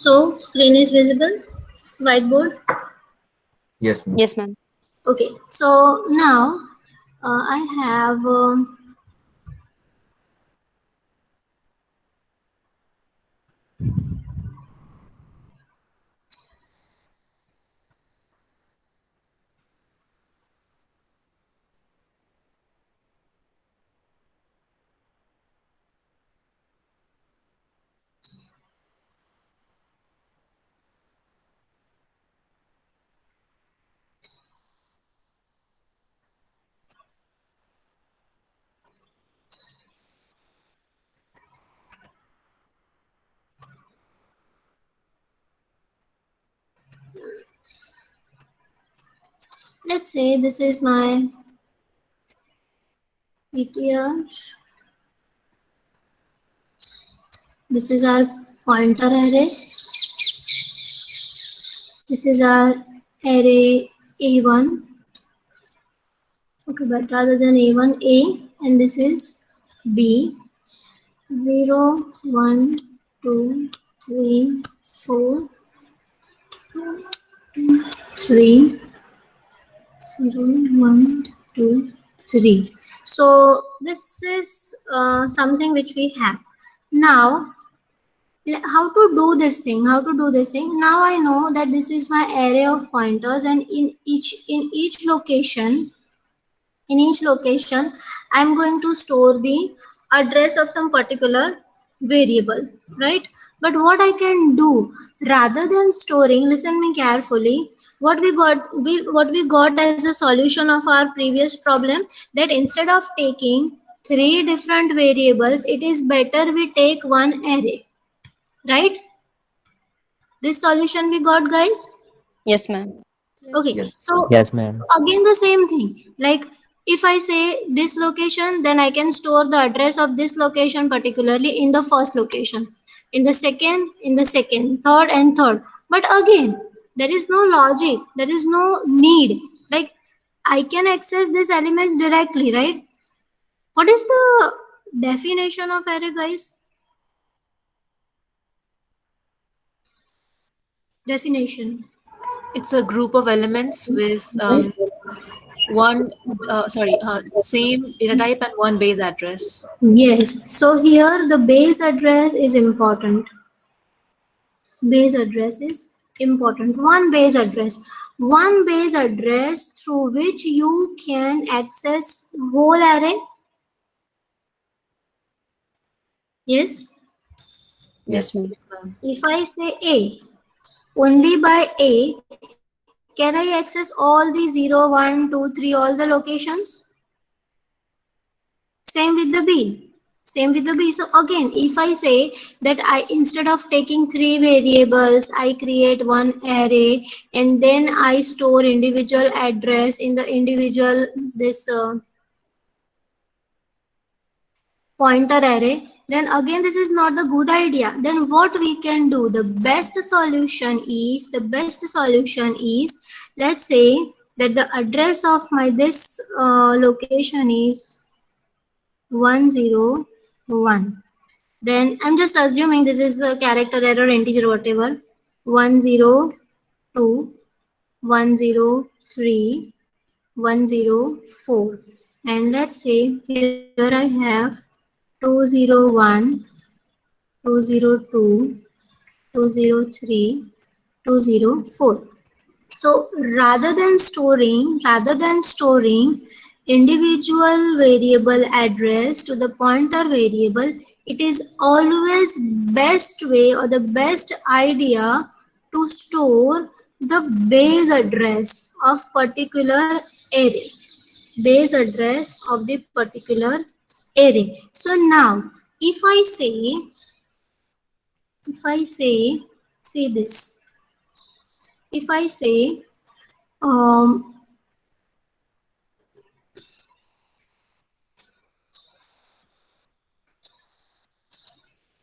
So screen is visible, whiteboard. Yes, ma'am. Yes, ma'am. Okay, so now I have let's say this is my PTR. This is our pointer array. This is our array A1. Okay, but rather than A1, A, and this is B. 0, 1, 2, 3, 4, 3, 0, 1, 2, 3. So this is something which we have. Now, how to do this thing? Now I know that this is my array of pointers, and in each location, I'm going to store the address of some particular variable, right? But what I can do, rather than storing, listen me carefully, what we got as a solution of our previous problem, that instead of taking three different variables, it is better we take one array, right? This solution we got, guys. Yes, ma'am. Okay, Yes. so Yes, ma'am. again the same thing, like if I say this location, then I can store the address of this location particularly in the first location, in the second, third and third. But again, there is no logic, there is no need, like I can access these elements directly, right? What is the definition of array, guys? Definition. It's a group of elements with same data type and one base address. Yes, so here the base address is important. Base address is important. One base address through which you can access whole array. Yes, Yes, ma'am. if I say A, only by A can I access all the 0, 1, 2, 3, all the locations. Same with the B. So again, if I say that I, instead of taking three variables, I create one array and then I store individual address in the individual this pointer array, then again this is not the good idea. Then what we can do, the best solution is, let's say that the address of my this location is 101. Then I'm just assuming this is a character error, integer, whatever. 102, 103, 104. And let's say here I have 201, 202, 203, 204. So rather than storing individual variable address to the pointer variable, it is always best way or the best idea to store the base address of particular array. Base address of the particular array. So now if I say, see this, if I say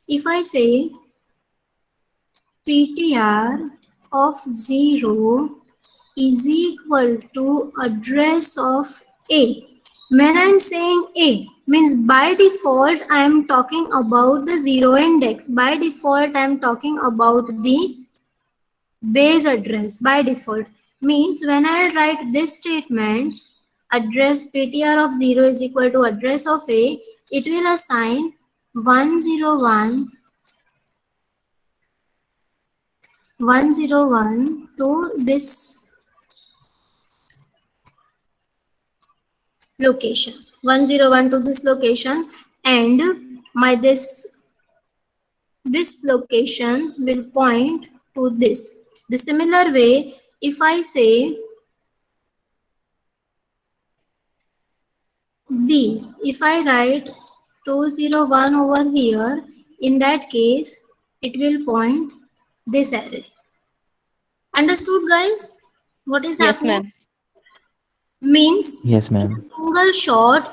if I say PTR of 0 is equal to address of A, When I'm saying A, means by default I am talking about the zero index. By default I am talking about the base address. By default means when I write this statement, address ptr of 0 is equal to address of A, it will assign 101 to this location, 101 to this location, and my this location will point to this. The similar way, if I say B, if I write 201 over here, in that case it will point this array. Understood, guys? What is Yes, happening? ma'am. Means Yes, ma'am.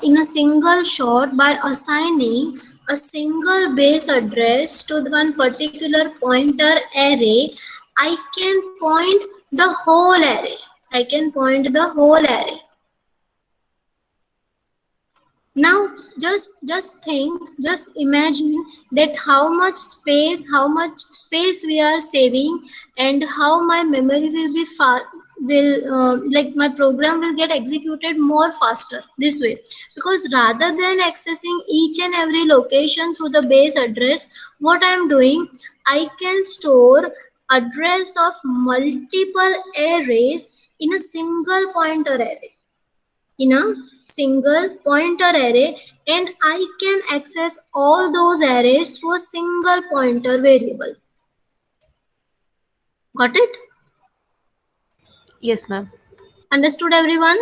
in a single shot, by assigning a single base address to the one particular pointer array, I can point the whole array. I can point the whole array. Now just think, just imagine that how much space we are saving, and how my memory will be like my program will get executed more faster this way. Because rather than accessing each and every location through the base address, what I am doing, I can store address of multiple arrays in a single pointer array, in a single pointer array, and I can access all those arrays through a single pointer variable. Got it? Yes, ma'am. Understood, everyone?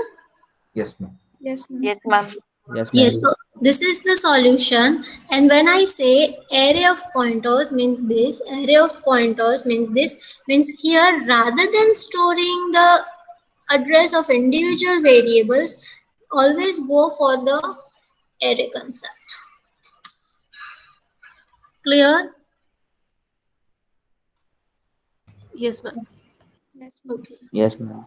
Yes, ma'am. Yes, ma'am. Yes, ma'am. Yes, Yes, ma'am. so this is the solution. And when I say array of pointers means this, array of pointers means this, means here rather than storing the address of individual variables, always go for the array concept. Clear? Yes, ma'am. Yes, ma'am. Okay. Yes, ma'am.